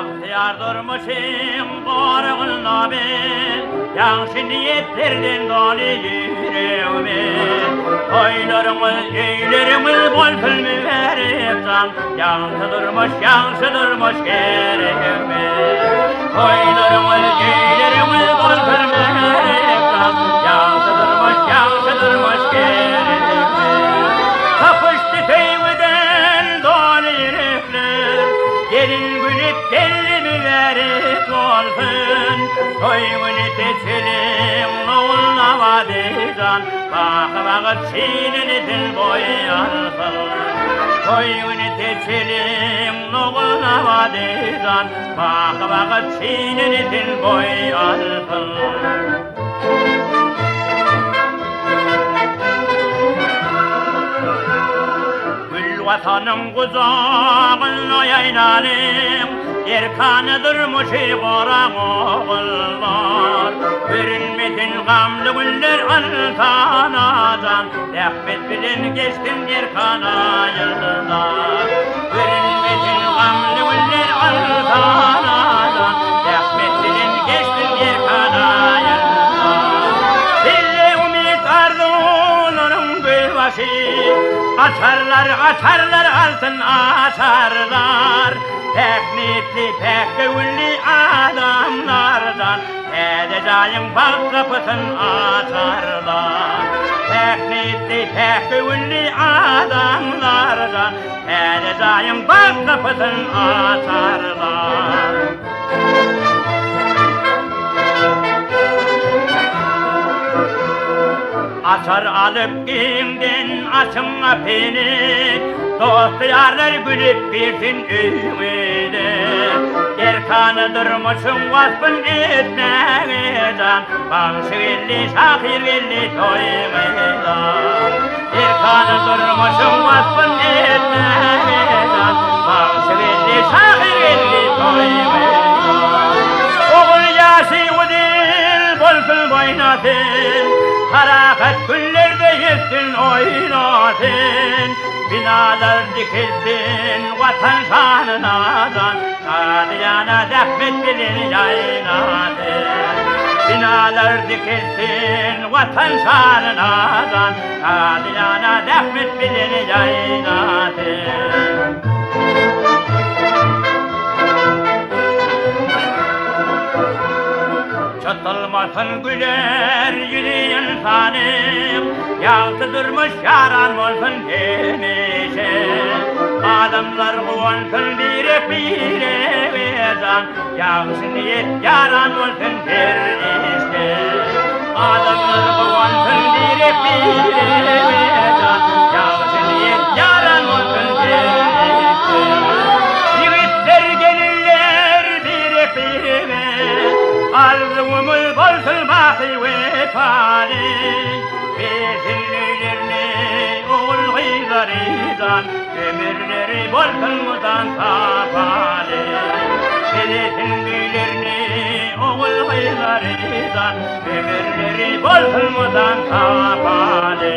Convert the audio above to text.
Bahtiyar durmuşum doğruluğuna ben, yanlış niyetlerden dolu yüreğime. Toylarımız, eylerimiz bol filmi verip can, yansı durmuş gereğime. Toylarımız, eylerimiz bol filmi verip can, yansı durmuş gereğime. Kapıştı teyveden dolu yürekler, gelin gülüp gelimi verip olsun. Toyunu teçelim oğulna vadican, bakıp çiğnini dil boyu alsın. Toyunu teçelim oğulna vadican, bakıp çiğnini dil boyu alsın. Vatanın kucağına yaylanım, yerkanı durmuş koran oğullar. Görünmedin gamlı güller altanacan, rahmet bilen geçtin yerkana yıllar. Görünmedin gamlı güller altanacan, rahmet bilen geçtin yerkana yıllar. Dille umut arzuların gülbaşı, açarlar altın açarlar. Pek niyetli pek gönüllü adamlardan edeceğim bak kapısını açarlar. Pek niyetli pek gönüllü adamlardan edeceğim bak kapısını açarlar. Açar alıp kimden açınla beni, dost yarlar gülüp birsin ümide. Yerkanı durmuşsun vasfın etmeye can, bağışı belli şahir belli toymaya. Yerkanı durmuşsun vasfın etmeye can, bağışı belli şahir belli toymaya. Oğul yaşı o dil bolsun boynatın, harakat güllerde yüzsün oynatın. Binalar dikilsin vatan şanınadan, Kadiyana rahmet bilin yaynatın. Binalar dikilsin vatan şanınadan, Kadiyana rahmet bilin yaynatın. Çatılmasın güler yüzün tanım, yağsı durmuş yaran olsun genişe. Adamlar kuvansın bire vezan, yağsı niyet yaran olsun bir işte. Adamlar kuvansın bire vezan, yağsı niyet yaran olsun bir işte. Yiğitler gelirler bire vezan, arzumuz bolsun baki vefali. Bezinlilerini oğul gıylarıdan, ömürleri bolsun mudan safali. Bezinlilerini oğul gıylarıdan, ömürleri bolsun mudan safali.